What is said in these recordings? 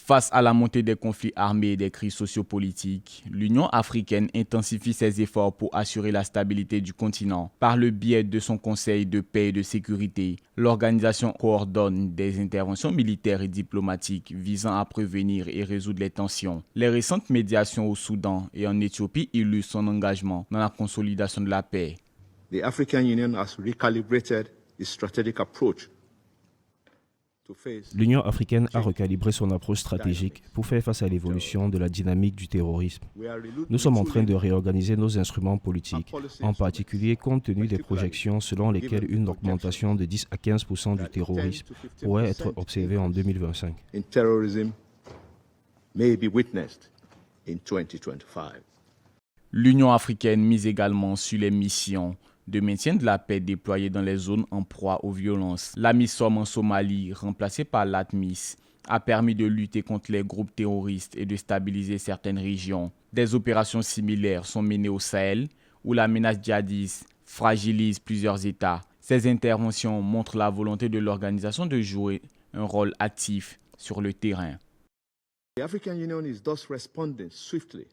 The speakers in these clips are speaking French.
Face à la montée des conflits armés et des crises sociopolitiques, l'Union africaine intensifie ses efforts pour assurer la stabilité du continent. Par le biais de son Conseil de paix et de sécurité, l'organisation coordonne des interventions militaires et diplomatiques visant à prévenir et résoudre les tensions. Les récentes médiations au Soudan et en Éthiopie illustrent son engagement dans la consolidation de la paix. The African Union has recalibrated its strategic approach. L'Union africaine a recalibré son approche stratégique pour faire face à l'évolution de la dynamique du terrorisme. Nous sommes en train de réorganiser nos instruments politiques, en particulier compte tenu des projections selon lesquelles une augmentation de 10 à 15% du terrorisme pourrait être observée en 2025. L'Union africaine mise également sur les missions de maintien de la paix déployée dans les zones en proie aux violences. L'AMISOM en Somalie, remplacée par l'ATMIS, a permis de lutter contre les groupes terroristes et de stabiliser certaines régions. Des opérations similaires sont menées au Sahel, où la menace djihadiste fragilise plusieurs États. Ces interventions montrent la volonté de l'organisation de jouer un rôle actif sur le terrain. The African Union is thus responding swiftly,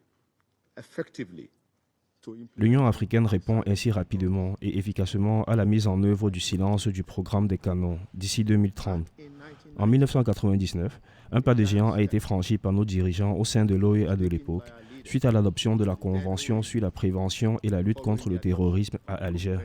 effectively. L'Union africaine répond ainsi rapidement et efficacement à la mise en œuvre du silence du programme des canons d'ici 2030. En 1999, un pas de géant a été franchi par nos dirigeants au sein de l'OEA de l'époque, suite à l'adoption de la Convention sur la prévention et la lutte contre le terrorisme à Alger.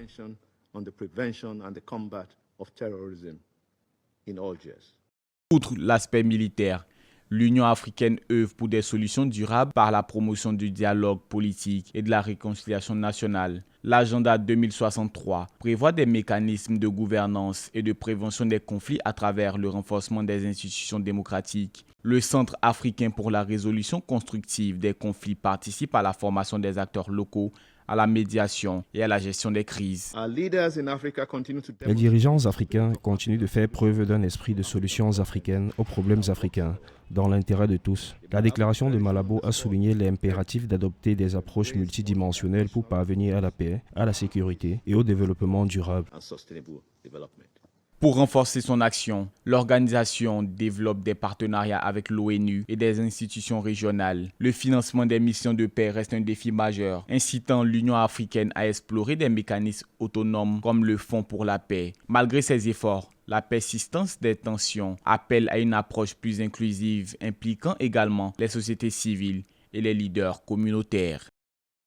Outre l'aspect militaire, l'Union africaine œuvre pour des solutions durables par la promotion du dialogue politique et de la réconciliation nationale. L'agenda 2063 prévoit des mécanismes de gouvernance et de prévention des conflits à travers le renforcement des institutions démocratiques. Le Centre africain pour la résolution constructive des conflits participe à la formation des acteurs locaux, à la médiation et à la gestion des crises. Les dirigeants africains continuent de faire preuve d'un esprit de solutions africaines aux problèmes africains, dans l'intérêt de tous. La déclaration de Malabo a souligné l'impératif d'adopter des approches multidimensionnelles pour parvenir à la paix, à la sécurité et au développement durable. Pour renforcer son action, l'organisation développe des partenariats avec l'ONU et des institutions régionales. Le financement des missions de paix reste un défi majeur, incitant l'Union africaine à explorer des mécanismes autonomes comme le Fonds pour la paix. Malgré ces efforts, la persistance des tensions appelle à une approche plus inclusive, impliquant également les sociétés civiles et les leaders communautaires.